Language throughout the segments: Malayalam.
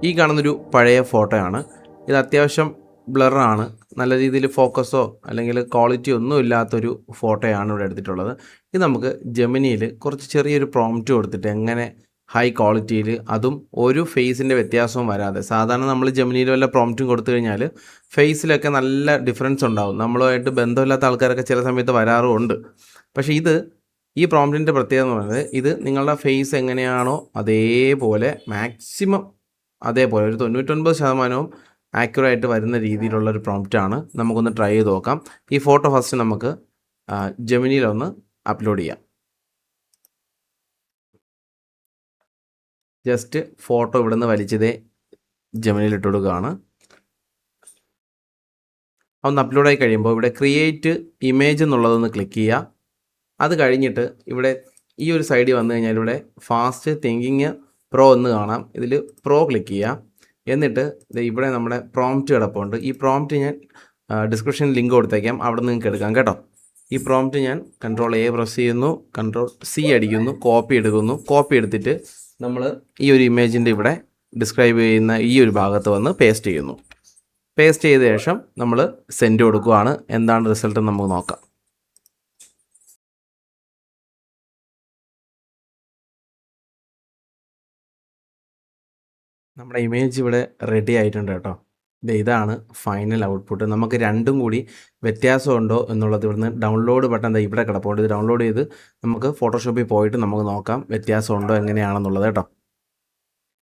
ഈ കാണുന്നൊരു പഴയ ഫോട്ടോയാണ്. ഇത് അത്യാവശ്യം ബ്ലറാണ്. നല്ല രീതിയിൽ ഫോക്കസോ അല്ലെങ്കിൽ ക്വാളിറ്റി ഒന്നും ഇല്ലാത്തൊരു ഫോട്ടോയാണ് ഇവിടെ എടുത്തിട്ടുള്ളത്. ഇത് നമുക്ക് ജെമിനിയിൽ കുറച്ച് ചെറിയൊരു പ്രോംപ്റ്റ് കൊടുത്തിട്ട് എങ്ങനെ ഹൈ ക്വാളിറ്റിയിൽ, അതും ഒരു ഫേസിൻ്റെ വ്യത്യാസവും വരാതെ, സാധാരണ നമ്മൾ ജെമിനിയിൽ വല്ല പ്രോംപ്റ്റും കൊടുത്തു കഴിഞ്ഞാൽ ഫേസിലൊക്കെ നല്ല ഡിഫറൻസ് ഉണ്ടാവും. നമ്മളുമായിട്ട് ബന്ധമില്ലാത്ത ആൾക്കാരൊക്കെ ചില സമയത്ത് വരാറുമുണ്ട്. പക്ഷേ ഈ പ്രോംപ്റ്റിൻ്റെ പ്രത്യേകത എന്ന് പറയുന്നത്, ഇത് നിങ്ങളുടെ ഫേസ് എങ്ങനെയാണോ അതേപോലെ മാക്സിമം അതേപോലെ ഒരു 99% ആക്യുറേറ്റ് വരുന്ന രീതിയിലുള്ളൊരു പ്രോംപ്റ്റാണ്. നമുക്കൊന്ന് ട്രൈ ചെയ്ത് നോക്കാം. ഈ ഫോട്ടോ ഫസ്റ്റ് നമുക്ക് ജെമിനിയിലൊന്ന് അപ്ലോഡ് ചെയ്യാം. ജസ്റ്റ് ഫോട്ടോ ഇവിടെ നിന്ന് വലിച്ചതേ ജെമിനിയിൽ ഇട്ട് കൊടുക്കുകയാണ്. ഒന്ന് അപ്ലോഡായി കഴിയുമ്പോൾ ഇവിടെ ക്രിയേറ്റ് ഇമേജ് എന്നുള്ളതൊന്ന് ക്ലിക്ക് ചെയ്യുക. അത് കഴിഞ്ഞിട്ട് ഇവിടെ ഈ ഒരു സൈഡിൽ വന്നു കഴിഞ്ഞാൽ ഇവിടെ ഫാസ്റ്റ് തിങ്കിങ് പ്രോ എന്ന് കാണാം. ഇതിൽ പ്രോ ക്ലിക്ക് ചെയ്യുക. എന്നിട്ട് ഇവിടെ നമ്മുടെ പ്രോംപ്റ്റ് കിടപ്പുണ്ട്. ഈ പ്രോംപ്റ്റ് ഞാൻ ഡിസ്ക്രിപ്ഷനിൽ ലിങ്ക് കൊടുത്തേക്കാം, അവിടെ നിന്ന് നിങ്ങൾക്ക് എടുക്കാം കേട്ടോ. ഈ പ്രോംപ്റ്റ് ഞാൻ Ctrl+A പ്രസ് ചെയ്യുന്നു, Ctrl+C അടിക്കുന്നു, കോപ്പി എടുക്കുന്നു. കോപ്പി എടുത്തിട്ട് നമ്മൾ ഈ ഒരു ഇമേജിൻ്റെ ഇവിടെ ഡിസ്ക്രൈബ് ചെയ്യുന്ന ഈ ഒരു ഭാഗത്ത് വന്ന് പേസ്റ്റ് ചെയ്യുന്നു. പേസ്റ്റ് ചെയ്ത ശേഷം നമ്മൾ സെൻഡ് കൊടുക്കുകയാണ്. എന്താണ് റിസൾട്ട് നമുക്ക് നോക്കാം. നമ്മുടെ ഇമേജ് ഇവിടെ റെഡി ആയിട്ടുണ്ട് കേട്ടോ. ഇതാണ് ഫൈനൽ ഔട്ട്പുട്ട്. നമുക്ക് രണ്ടും കൂടി വ്യത്യാസമുണ്ടോ എന്നുള്ളത് ഇവിടുന്ന് ഡൗൺലോഡ് ബട്ടൺ ഇവിടെ കിടപ്പുണ്ട്. ഇത് ഡൗൺലോഡ് ചെയ്ത് നമുക്ക് ഫോട്ടോഷോപ്പിൽ പോയിട്ട് നമുക്ക് നോക്കാം വ്യത്യാസമുണ്ടോ എങ്ങനെയാണെന്നുള്ളത് കേട്ടോ.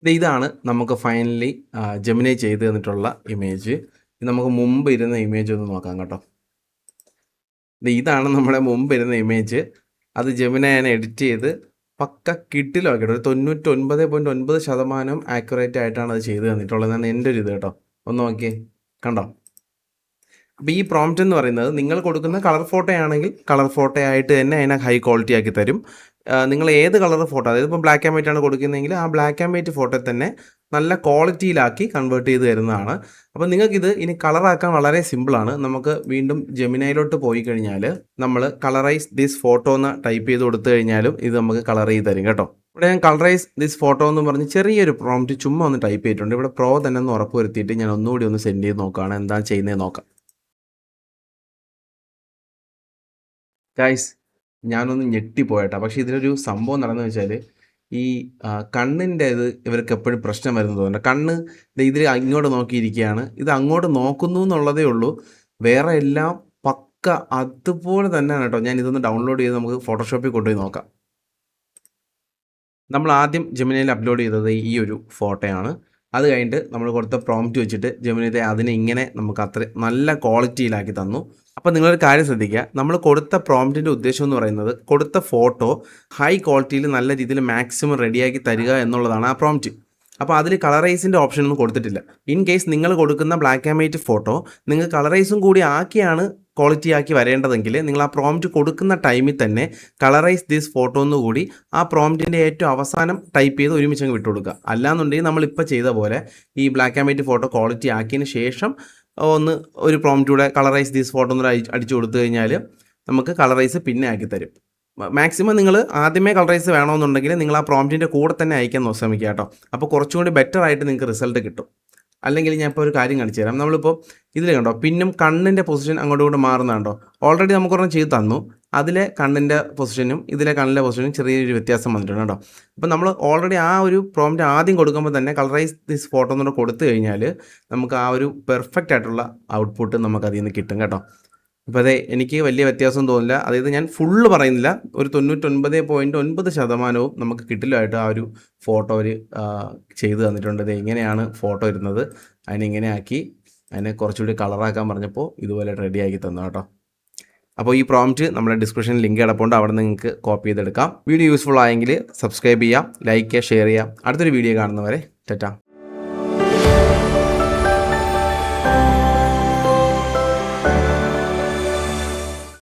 ഇതാണ് നമുക്ക് ഫൈനലി ജെമിനി ചെയ്ത് തന്നിട്ടുള്ള ഇമേജ്. ഇത് നമുക്ക് മുമ്പ് ഇരുന്ന ഇമേജ് ഒന്ന് നോക്കാം കേട്ടോ. ഇതാണ് നമ്മുടെ മുമ്പ് ഇരുന്ന ഇമേജ്. അത് ജെമിനി ഞാൻ എഡിറ്റ് ചെയ്ത് പക്ക കിട്ടിലാക്കിയിട്ട് ഒരു 99.9% ആക്യുറേറ്റ് ആയിട്ടാണ് അത് ചെയ്ത് തന്നിട്ടുള്ളതെന്നാണ് എൻ്റെ ഒരു ഇത് കേട്ടോ. ഒന്ന് നോക്കിയേ, കണ്ടോ? അപ്പോൾ ഈ പ്രോംപ്റ്റ് എന്ന് പറയുന്നത് നിങ്ങൾ കൊടുക്കുന്ന കളർ ഫോട്ടോ ആണെങ്കിൽ കളർ ഫോട്ടോ ആയിട്ട് തന്നെ അതിനെ ഹൈ ക്വാളിറ്റി ആക്കി തരും. നിങ്ങൾ ഏത് കളർ ഫോട്ടോ, അതായത് ഇപ്പോൾ ബ്ലാക്ക് ആൻഡ് വൈറ്റ് ആണ് കൊടുക്കുന്നതെങ്കിൽ ആ ബ്ലാക്ക് ആൻഡ് വൈറ്റ് ഫോട്ടോ തന്നെ നല്ല ക്വാളിറ്റിയിലാക്കി കൺവേർട്ട് ചെയ്ത് തരുന്നതാണ്. അപ്പോൾ നിങ്ങൾക്കിത് ഇനി കളറാക്കാൻ വളരെ സിമ്പിളാണ്. നമുക്ക് വീണ്ടും ജെമിനിയിലോട്ട് പോയി കഴിഞ്ഞാൽ നമ്മൾ കളറൈസ് ദിസ് ഫോട്ടോ എന്ന് ടൈപ്പ് ചെയ്ത് കൊടുത്തു കഴിഞ്ഞാലും ഇത് നമുക്ക് കളർ ചെയ്ത് തരും കേട്ടോ. ഇവിടെ ഞാൻ കളറൈസ് ദിസ് ഫോട്ടോ എന്ന് പറഞ്ഞ് ചെറിയൊരു പ്രോംപ്റ്റ് ചുമ്മാ ഒന്ന് ടൈപ്പ് ചെയ്തിട്ടുണ്ട്. ഇവിടെ പ്രോ തന്നെ ഒന്ന് ഉറപ്പ് വരുത്തിയിട്ട് ഞാൻ ഒന്നുകൂടി ഒന്ന് സെൻഡ് ചെയ്ത് നോക്കുകയാണ്, എന്താ ചെയ്യുന്നത് നോക്കാം. ഗൈസ്, ഞാനൊന്ന് ഞെട്ടിപ്പോയട്ടാ. പക്ഷേ ഇതിലൊരു സംഭവം നടന്നു വെച്ചാൽ, ഈ കണ്ണിൻ്റെ ഇത് ഇവർക്ക് എപ്പോഴും പ്രശ്നം വരുന്നത് തോന്നുന്നുണ്ട്. കണ്ണ് ഇതിൽ ഇങ്ങോട്ട് നോക്കിയിരിക്കുകയാണ്, ഇത് അങ്ങോട്ട് നോക്കുന്നു എന്നുള്ളതേ ഉള്ളൂ. വേറെ എല്ലാം പക്ക അതുപോലെ തന്നെയാണ് കേട്ടോ. ഞാൻ ഇതൊന്ന് ഡൗൺലോഡ് ചെയ്ത് നമുക്ക് ഫോട്ടോഷോപ്പിൽ കൊണ്ടുപോയി നോക്കാം. നമ്മൾ ആദ്യം ജെമിനിയിൽ അപ്ലോഡ് ചെയ്തത് ഈ ഒരു ഫോട്ടോയാണ്. അത് കഴിഞ്ഞിട്ട് നമ്മൾ കൊടുത്ത പ്രോംപ്റ്റ് വെച്ചിട്ട് ജെമിനി അതിനെ ഇങ്ങനെ നമുക്ക് അത്ര നല്ല ക്വാളിറ്റിയിലാക്കി തന്നു. അപ്പോൾ നിങ്ങളൊരു കാര്യം ശ്രദ്ധിക്കുക, നമ്മൾ കൊടുത്ത പ്രോംപ്റ്റിൻ്റെ ഉദ്ദേശം എന്ന് പറയുന്നത് കൊടുത്ത ഫോട്ടോ ഹൈ ക്വാളിറ്റിയിൽ നല്ല രീതിയിൽ മാക്സിമം റെഡിയാക്കി തരിക എന്നുള്ളതാണ് ആ പ്രോംപ്റ്റ്. അപ്പോൾ അതിൽ കളറൈസിൻ്റെ ഓപ്ഷൻ ഒന്നും കൊടുത്തിട്ടില്ല. ഇൻ കേസ് നിങ്ങൾ കൊടുക്കുന്ന ബ്ലാക്ക് ആൻഡ് വൈറ്റ് ഫോട്ടോ നിങ്ങൾ കളറൈസും കൂടി ആക്കിയാണ് ക്വാളിറ്റി ആക്കി വരേണ്ടതെങ്കിൽ നിങ്ങൾ ആ പ്രോംപ്റ്റ് കൊടുക്കുന്ന ടൈമിൽ തന്നെ കളറൈസ് ദിസ് ഫോട്ടോ എന്നുകൂടി ആ പ്രോംപ്റ്റിൻ്റെ ഏറ്റവും അവസാനം ടൈപ്പ് ചെയ്ത് ഒരുമിച്ച് അങ്ങ് വിട്ടുകൊടുക്കുക. അല്ലാന്നുണ്ടെങ്കിൽ നമ്മളിപ്പോൾ ചെയ്ത പോലെ ഈ black and white photo quality ആക്കിയതിന് ശേഷം ഒന്ന് ഒരു പ്രോംപ്റ്റൂടെ കളറൈസ് ദിസ് ഫോട്ടോ എന്ന് അടിച്ചു കൊടുത്തു കഴിഞ്ഞാൽ നമുക്ക് കളറൈസ് പിന്നെ ആക്കി തരും. മാക്സിമം നിങ്ങൾ ആദ്യമേ കളറൈസ് വേണമെന്നുണ്ടെങ്കിൽ നിങ്ങൾ ആ പ്രോംപ്റ്റിൻ്റെ കൂടെ തന്നെ അയക്കാൻ ശ്രമിക്കുക കേട്ടോ. അപ്പോൾ കുറച്ചും കൂടി ബെറ്റർ ആയിട്ട് നിങ്ങൾക്ക് റിസൾട്ട് കിട്ടും. അല്ലെങ്കിൽ ഞാൻ ഇപ്പോൾ ഒരു കാര്യം കാണിച്ചു തരാം. നമ്മളിപ്പോൾ ഇതിൽ കണ്ടോ, പിന്നും കണ്ണിൻ്റെ പൊസിഷൻ അങ്ങോട്ടും ഇങ്ങോട്ട് മാറുന്നുണ്ടോ? ഓൾറെഡി നമുക്കൊരെണ്ണം ചെയ്ത് തന്നു. അതിലെ കണ്ണിൻ്റെ പൊസിഷനും ഇതിലെ കണ്ണിൻ്റെ പൊസിഷനും ചെറിയൊരു വ്യത്യാസം വന്നിട്ടുണ്ട് കേട്ടോ. അപ്പോൾ നമ്മൾ ഓൾറെഡി ആ ഒരു പ്രോംപ്റ്റ് ആദ്യം കൊടുക്കുമ്പോൾ തന്നെ കളറൈസ് ദിസ് ഫോട്ടോ എന്നൂടെ കൊടുത്തു കഴിഞ്ഞാൽ നമുക്ക് ആ ഒരു പെർഫെക്റ്റ് ആയിട്ടുള്ള ഔട്ട്പുട്ട് നമുക്ക് അതിൽ നിന്ന് കിട്ടും കേട്ടോ. അപ്പോൾ അതെ, എനിക്ക് വലിയ വ്യത്യാസം തോന്നില്ല. അതായത് ഞാൻ ഫുള്ള് പറയുന്നില്ല, ഒരു 99.9% നമുക്ക് കിട്ടില്ലായിട്ട് ആ ഒരു ഫോട്ടോ അവർ ചെയ്ത് തന്നിട്ടുണ്ട്. ഇത് എങ്ങനെയാണ് ഫോട്ടോ ഇരുന്നത്, അതിനെങ്ങനെ ആക്കി അതിനെ കുറച്ചുകൂടി കളറാക്കാൻ പറഞ്ഞപ്പോൾ ഇതുപോലെ റെഡിയാക്കി തന്നു കേട്ടോ. അപ്പോൾ ഈ പ്രോംപ്റ്റ് നമ്മുടെ ഡിസ്ക്രിപ്ഷനിൽ ലിങ്ക് കിടപ്പുണ്ട്, അവിടെ നിങ്ങൾക്ക് കോപ്പി ചെയ്തെടുക്കാം. വീഡിയോ യൂസ്ഫുൾ ആയെങ്കിൽ സബ്സ്ക്രൈബ് ചെയ്യാം, ലൈക്ക് ചെയ്യുക, ഷെയർ ചെയ്യാം. അടുത്തൊരു വീഡിയോ കാണുന്നവരെ ടാറ്റാ.